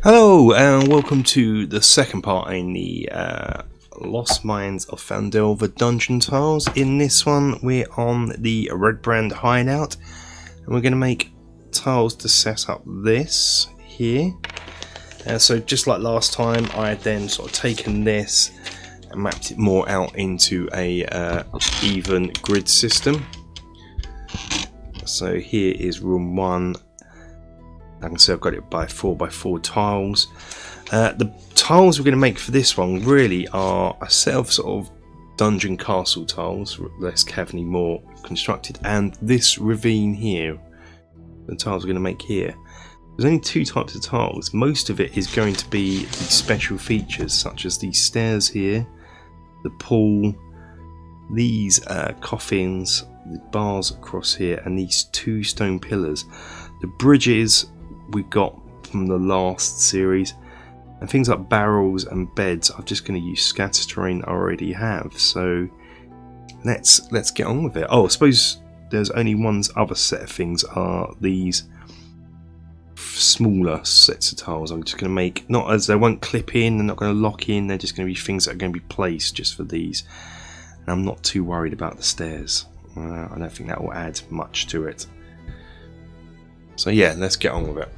Hello and welcome to the second part in the Lost Mines of Phandelver dungeon tiles. In this one we're on the Red Brand hideout and we're going to make tiles to set up this here. So just like last time, I had then sort of taken this and mapped it more out into a even grid system. So here is room 1. I can see I've got it by 4x4 tiles. The tiles we're going to make for this one really are a set of sort of dungeon castle tiles, less cavity, more constructed, and this ravine here, the tiles we're going to make here. There's only two types of tiles. Most of it is going to be the special features such as these stairs here, the pool, these coffins, the bars across here, and these two stone pillars. The bridges we got from the last series, and things like barrels and beds I'm just going to use scatter terrain I already have. So let's get on with it. Oh, I suppose there's only one other set of things are these smaller sets of tiles. I'm just going to make, not as they won't clip in, they're not going to lock in, they're just going to be things that are going to be placed just for these, and I'm not too worried about the stairs. I don't think that will add much to it. So yeah, let's get on with it.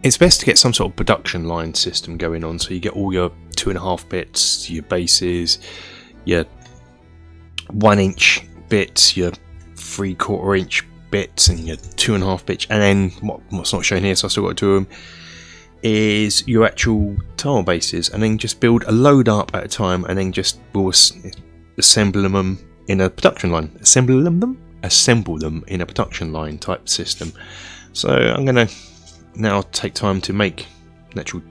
It's best to get some sort of production line system going on, so you get all your 2.5 bits, your bases, your 1 inch bits, your 3/4 inch bits, and your 2.5 bits, and then what's not shown here, so I still got to do them, is your actual tile bases, and then just build a load up at a time, and then just we'll assemble them in a production line. Assemble them in a production line type system. So I'm going to now take time to make the actual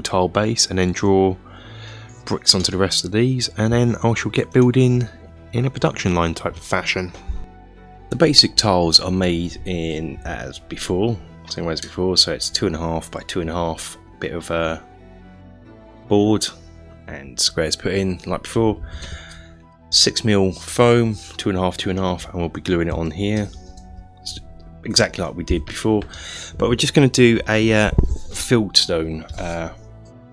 tile base, and then draw bricks onto the rest of these, and then I shall get building in a production line type fashion. The basic tiles are made in as before, same way as before, so it's 2.5 by 2.5 bit of board and squares put in like before. 6mm foam, 2.5, and we'll be gluing it on here, exactly like we did before. But we're just going to do a fieldstone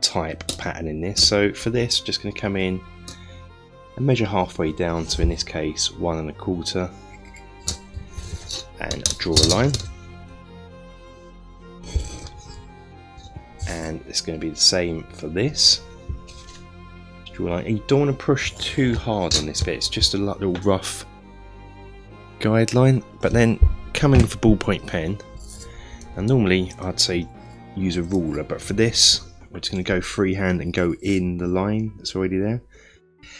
type pattern in this. So for this, just going to come in and measure halfway down. So in this case, 1.25, and draw a line. And it's going to be the same for this. You don't want to push too hard on this bit, it's just a little rough guideline. But then coming with a ballpoint pen, and normally I'd say use a ruler, but for this we're just going to go freehand and go in the line that's already there.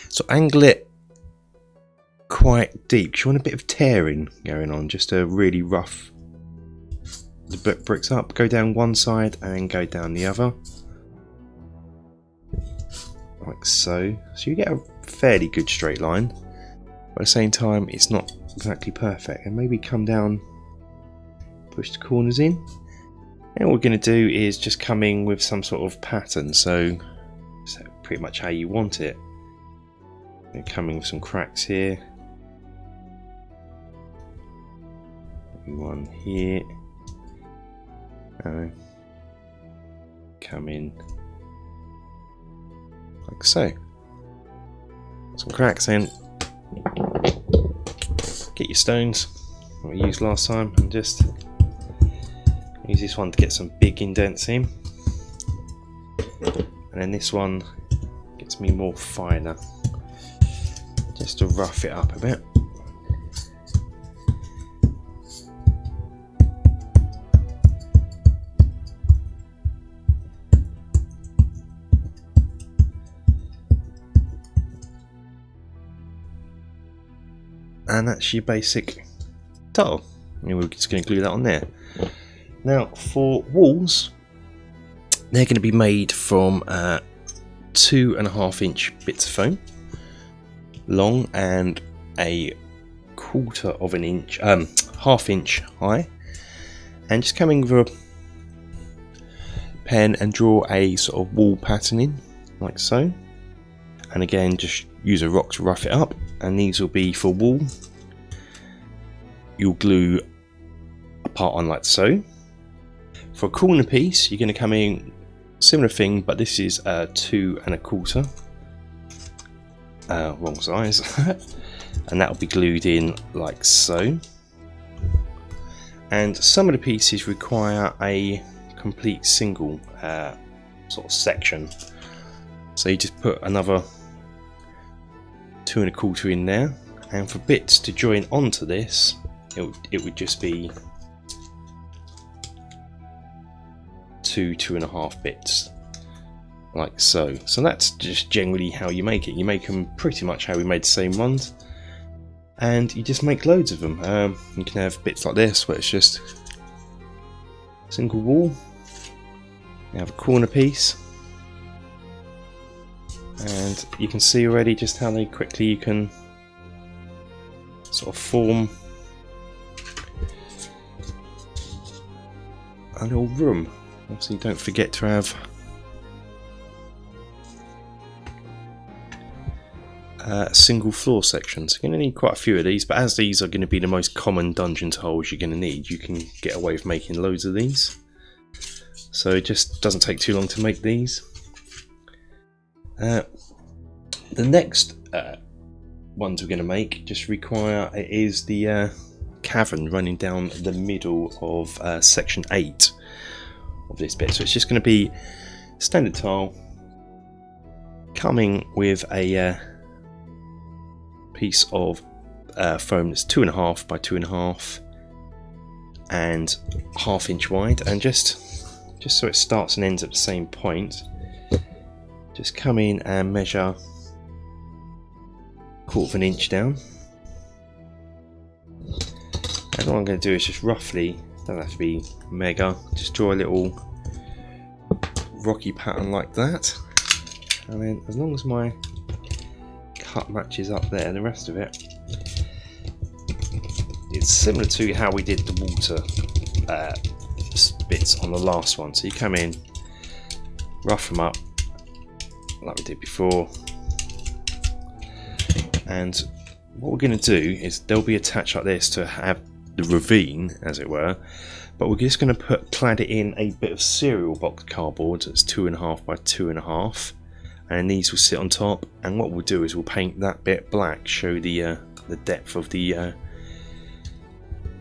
So angle it quite deep because you want a bit of tearing going on, just to really rough the bricks up. Go down one side and then go down the other, like so. So you get a fairly good straight line, but at the same time it's not exactly perfect, and maybe come down, push the corners in. And what we're going to do is just come in with some sort of pattern, so pretty much how you want it. And coming with some cracks here, one here, come in like so. Some cracks in. Get your stones that we used last time and just use this one to get some big indents in. And then this one gets me more finer, just to rough it up a bit. And that's your basic tile. And we're just going to glue that on there. Now for walls, they're going to be made from 2.5 inch bits of foam long and 1/4 inch, ½ inch high, and just coming with a pen and draw a sort of wall pattern in like so. And again, just use a rock to rough it up, and these will be for wall. You'll glue a part on like so. For a corner piece, you're going to come in similar thing, but this is 2 1/4. Wrong size. And that will be glued in like so. And some of the pieces require a complete single sort of section. So you just put another 2 1/4 in there, and for bits to join onto this, it would just be 2 2.5 bits, like so. So that's just generally how you make it. You make them pretty much how we made the same ones, and you just make loads of them. You can have bits like this where it's just single wall. You have a corner piece, and you can see already just how they quickly you can sort of form a little room. Obviously, don't forget to have single floor sections. You're going to need quite a few of these, but as these are going to be the most common dungeon tiles you're going to need, you can get away with making loads of these. So it just doesn't take too long to make these. The next ones we're going to make just require is the cavern running down the middle of section 8 of this bit. So it's just going to be standard tile coming with a piece of foam that's 2.5 by 2.5 and 1/2 inch wide, and just so it starts and ends at the same point, just come in and measure 1/4 inch down. And all I'm going to do is just roughly, don't have to be mega, just draw a little rocky pattern like that, and then as long as my cut matches up there, the rest of it, it's similar to how we did the water bits on the last one. So you come in, rough them up like we did before, and what we're going to do is they'll be attached like this to have the ravine, as it were, but we're just going to clad it in a bit of cereal box cardboard that's 2.5 by 2.5, and these will sit on top. And what we'll do is we'll paint that bit black, show the depth of the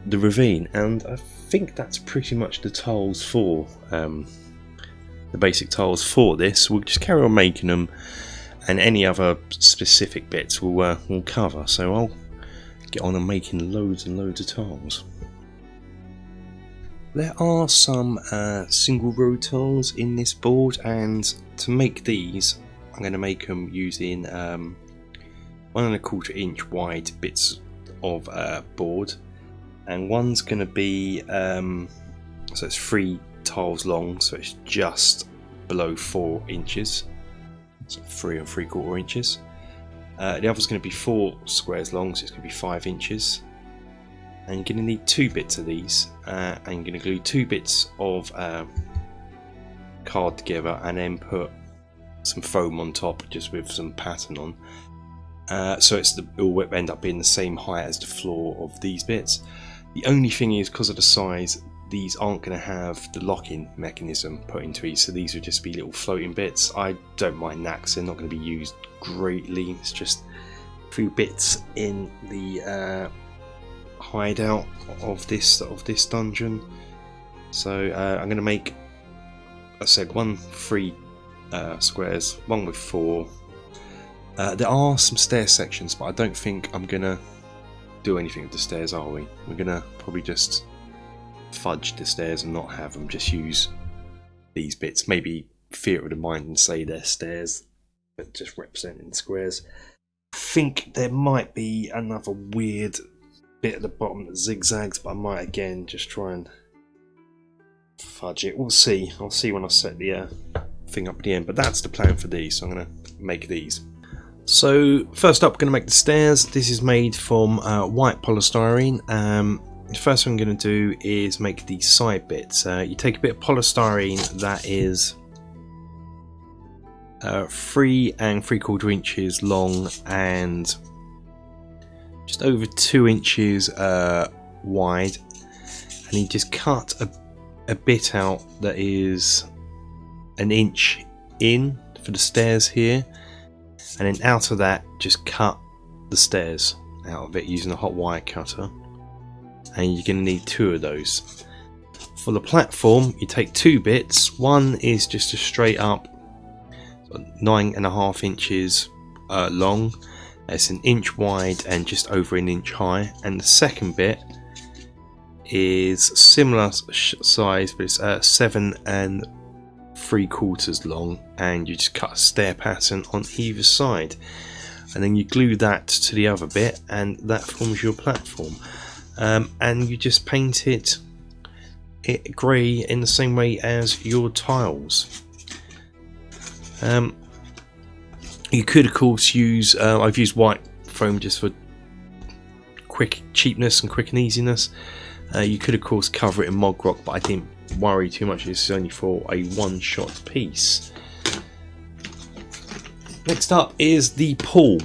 ravine. And I think that's pretty much the tiles for the basic tiles for this. We'll just carry on making them, and any other specific bits we'll cover. So I'll get on and making loads and loads of tiles. There are some single row tiles in this board, and to make these I'm going to make them using 1 1/4 inch wide bits of board, and one's going to be so it's 3 tiles long, so it's just below 4 inches, so 3 3/4 inches. The other's going to be 4 squares long, so it's going to be 5 inches. And you're going to need 2 bits of these, and you're going to glue 2 bits of card together, and then put some foam on top, just with some pattern on. So it will end up being the same height as the floor of these bits. The only thing is, because of the size, these aren't going to have the lock-in mechanism put into these, so these would just be little floating bits. I don't mind that because they're not going to be used greatly. It's just a few bits in the hideout of this dungeon. So I'm going to make, I said, 3 squares, one with 4. There are some stair sections, but I don't think I'm going to do anything with the stairs, are we? We're going to probably just fudge the stairs and not have them, just use these bits. Maybe theatre of the mind and say they're stairs, but just representing squares. I think there might be another weird bit at the bottom that zigzags, but I might again just try and fudge it. We'll see. I'll see when I set the thing up at the end, but that's the plan for these, so I'm going to make these. So first up, we're going to make the stairs. This is made from white polystyrene. The first thing I'm going to do is make the side bits. You take a bit of polystyrene that is 3 3/4 inches long and just over 2 inches wide, and you just cut a bit out that is an inch in for the stairs here, and then out of that just cut the stairs out of it using a hot wire cutter, and you're going to need 2 of those. For the platform, you take 2 bits. One is just a straight up 9.5 inches long. It's an inch wide and just over an inch high. And the second bit is similar size, but it's 7 3/4 long, and you just cut a stair pattern on either side, and then you glue that to the other bit, and that forms your platform. And you just paint it grey in the same way as your tiles. You could of course use, I've used white foam just for quick cheapness and quick and easiness. You could of course cover it in Mog Rock, but I didn't worry too much. This is only for a one-shot piece. Next up is the pool.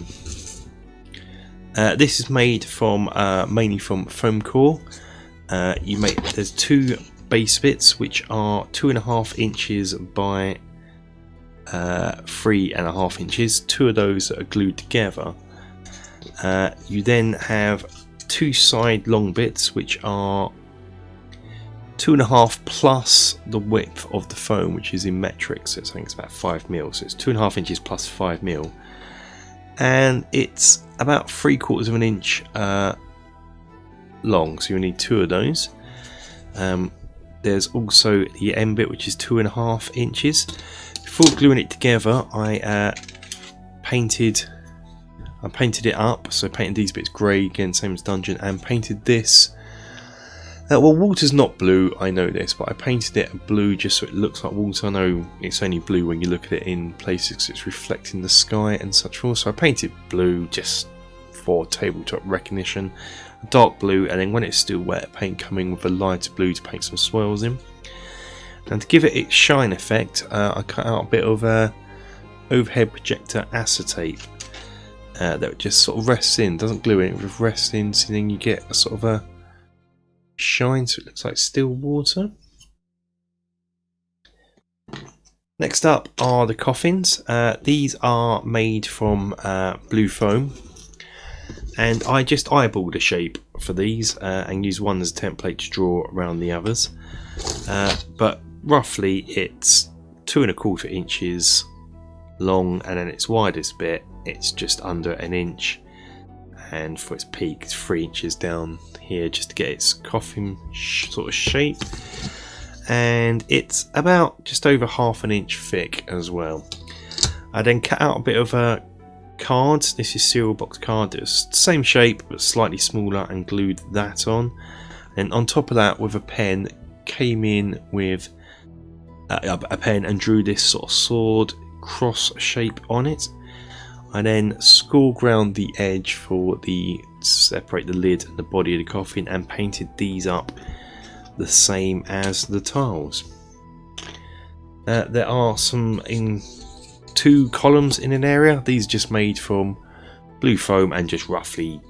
This is made from mainly from foam core. There's 2 base bits which are 2.5 inches by 3.5 inches. 2 of those are glued together. You then have 2 side long bits which are 2.5 plus the width of the foam, which is in metric, so I think it's about 5 mil. So it's 2.5 inches plus 5 mil, and it's about 3/4 of an inch long. So you need 2 of those. There's also the end bit, which is 2.5 inches. Before gluing it together, I painted it up. So I painted these bits grey again, same as Dungeon, and painted this. Well, water's not blue, I know this, but I painted it blue just so it looks like water. I know it's only blue when you look at it in places because it's reflecting the sky and such forth. So I painted blue just for tabletop recognition, dark blue, and then when it's still wet, paint coming with a lighter blue to paint some swirls in. And to give it its shine effect, I cut out a bit of overhead projector acetate that just sort of rests in, doesn't glue in, it just rests in, so then you get a sort of a shine, so it looks like still water. Next up are the coffins. These are made from blue foam, and I just eyeballed a shape for these and used one as a template to draw around the others. But roughly it's 2.25 inches long, and then its widest bit it's just under an inch, and for its peak it's 3 inches down here just to get its coffin sort of shape, and it's about just over 1/2 inch thick as well. I then cut out a bit of a card. This is cereal box card. It's the same shape but slightly smaller, and glued that on, and on top of that with a pen came in with a pen and drew this sort of sword cross shape on it. I then score ground the edge for the separate the lid and the body of the coffin, and painted these up the same as the tiles. There are some in 2 columns in an area. These are just made from blue foam and just roughly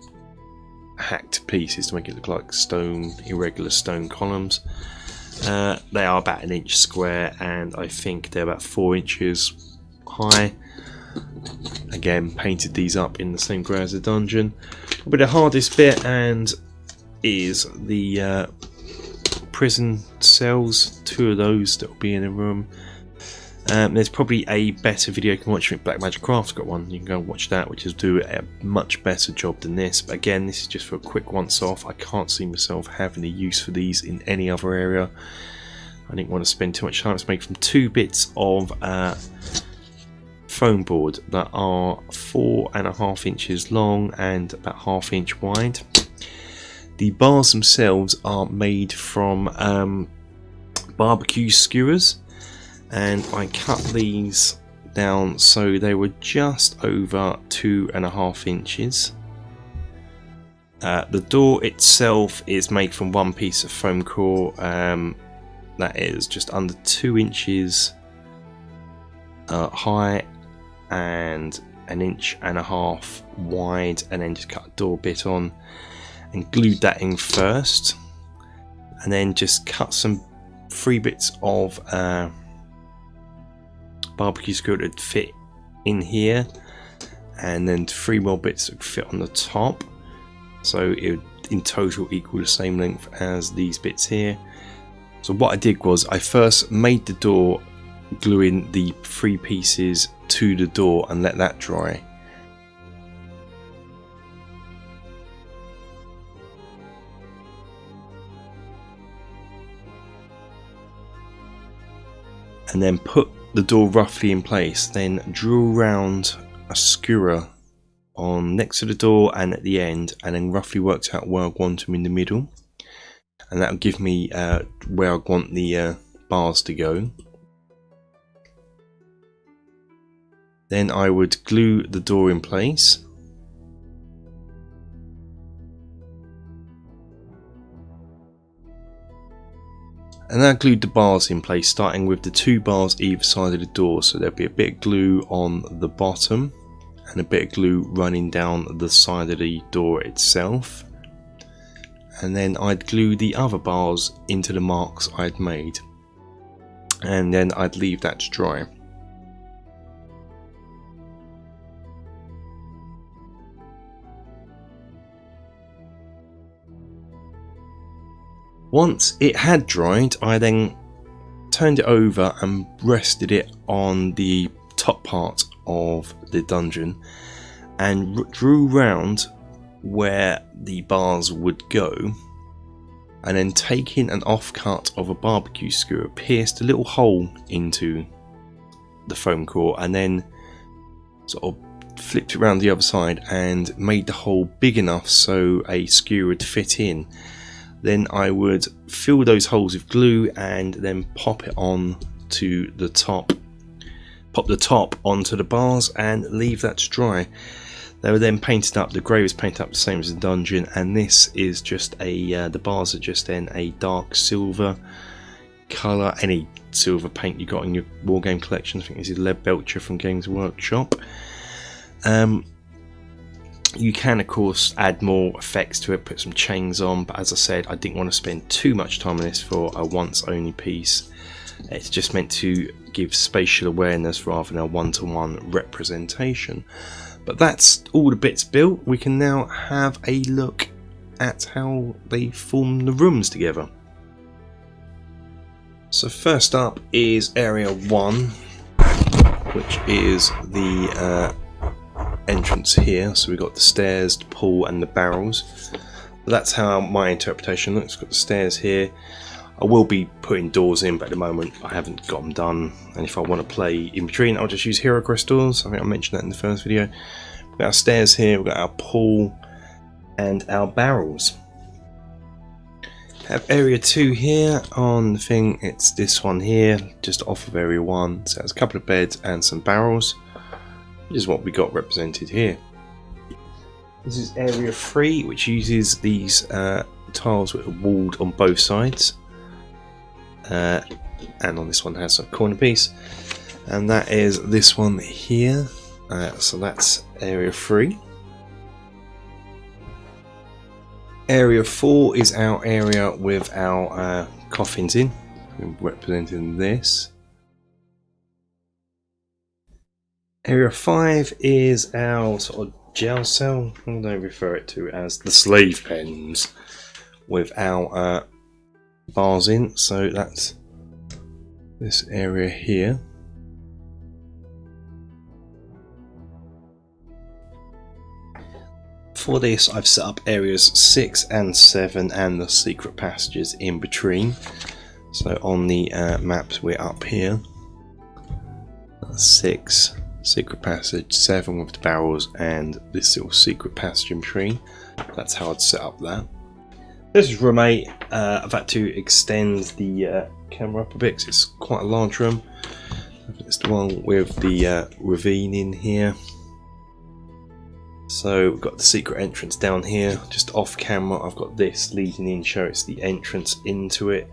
hacked pieces to make it look like stone, irregular stone columns. They are about 1 inch square, and I think they're about 4 inches high. Again, painted these up in the same grey as the dungeon. But the hardest bit and is the prison cells. 2 of those that will be in a room. There's probably a better video you can watch. Black Magic Craft's got one. You can go and watch that, which is do a much better job than this. But again, this is just for a quick once off. I can't see myself having a use for these in any other area. I didn't want to spend too much time. It's made from 2 bits of foam board that are 4.5 inches long and about 1/2 inch wide. The bars themselves are made from barbecue skewers, and I cut these down so they were just over 2.5 inches. The door itself is made from 1 piece of foam core that is just under 2 inches high and 1.5 inches wide, and then just cut a door bit on and glued that in first, and then just cut some 3 bits of barbecue skewer that would fit in here, and then 3 more bits that would fit on the top, so it would in total equal the same length as these bits here. So what I did was I first made the door, gluing the 3 pieces to the door and let that dry. And then put the door roughly in place, then drew around a skewer on next to the door and at the end, and then roughly worked out where I want them in the middle, and that will give me where I want the bars to go. Then I would glue the door in place, and I glued the bars in place, starting with the 2 bars either side of the door, so there'll be a bit of glue on the bottom and a bit of glue running down the side of the door itself, and then I'd glue the other bars into the marks I'd made, and then I'd leave that to dry. Once it had dried, I then turned it over and rested it on the top part of the dungeon and drew round where the bars would go, and then taking an offcut of a barbecue skewer, pierced a little hole into the foam core and then sort of flipped it around the other side and made the hole big enough so a skewer would fit in. Then I would fill those holes with glue and then pop it on to the top. Pop the top onto the bars and leave that to dry. They were then painted up. The grey was painted up the same as the dungeon, and this is just a the bars are just then a dark silver colour. Any silver paint you got in your wargame collection. I think this is Lead Belcher from Games Workshop. You can of course add more effects to it, put some chains on, but as I said, I didn't want to spend too much time on this for a once only piece. It's just meant to give spatial awareness rather than a one-to-one representation. But that's all the bits built. We can now have a look at how they form the rooms together. So first up is area 1, which is the entrance here. So we've got the stairs, the pool and the barrels. That's how my interpretation looks. Got the stairs here. I will be putting doors in, but at the moment I haven't got them done, and if I want to play in between I'll just use hero crystals. I think I mentioned that in the first video. We've got our stairs here, we've got our pool and our barrels. Have area 2 here on the thing. It's this one here, just off of area 1. So it has a couple of beds and some barrels. This is what we got represented here. This is area 3, which uses these tiles that are walled on both sides. And on this one has a corner piece, and that is this one here. So that's area 3. Area 4 is our area with our coffins in. We're representing this. Area 5 is our sort of jail cell. I'm going to refer it to as the slave pens with our bars in. So that's this area here. For this I've set up areas 6 and 7 and the secret passages in between. So on the maps we're up here. 6 secret passage, 7 with the barrels and this little secret passage in between. That's how I'd set up that. This is room 8. I've had to extend the camera up a bit because it's quite a large room. It's the one with the ravine in here. So we've got the secret entrance down here, just off camera. I've got this leading in, show it's the entrance into it.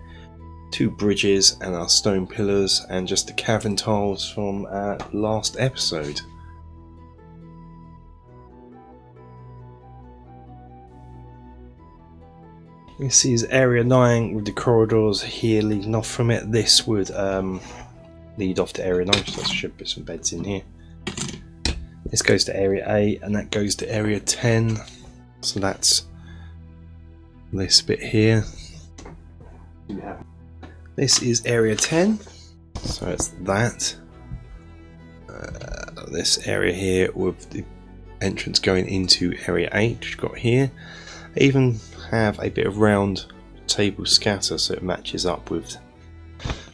2 bridges and our stone pillars, and just the cavern tiles from our last episode. This is area 9 with the corridors here leading off from it. This would lead off to area 9, so I should put some beds in here. This goes to area 8 and that goes to area 10. So that's this bit here. This is area 10, so it's that. This area here with the entrance going into area 8, which we've got here. I even have a bit of round table scatter so it matches up with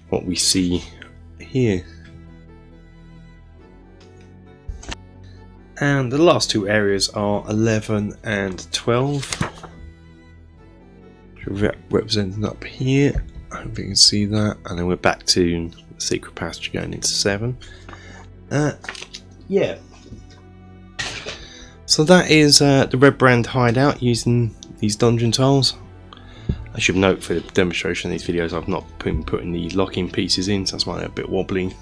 what we see here. And the last two areas are 11 and 12, represented up here. I hope you can see that. And then we're back to the secret passage going into 7. Yeah. So that is the Red Brand hideout using these dungeon tiles. I should note for the demonstration of these videos I've not been putting the locking pieces in, so that's why they're a bit wobbly.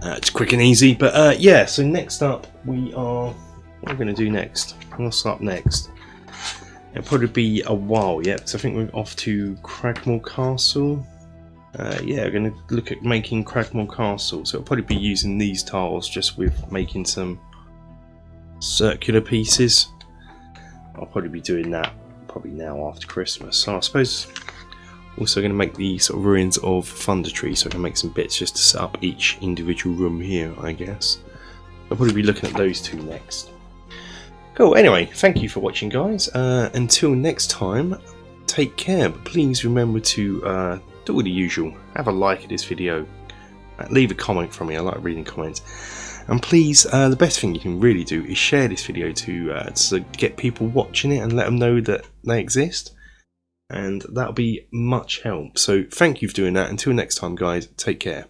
It's quick and easy, but yeah, so next up we are, what are we going to do next? What's up next? It'll probably be a while yet, because I think we're off to Cragmore Castle. Yeah, we're going to look at making Cragmore Castle, so it'll probably be using these tiles just with making some circular pieces. I'll probably be doing that probably now after Christmas. So I suppose also going to make the sort of ruins of Thunder Tree, so I can make some bits just to set up each individual room here, I guess. I'll probably be looking at those two next. Cool, anyway, thank you for watching, guys. Until next time, take care, but please remember to do all the usual. Have a like of this video, leave a comment from me, I like reading comments. And please, the best thing you can really do is share this video to get people watching it and let them know that they exist. And that'll be much help. So thank you for doing that. Until next time, guys, take care.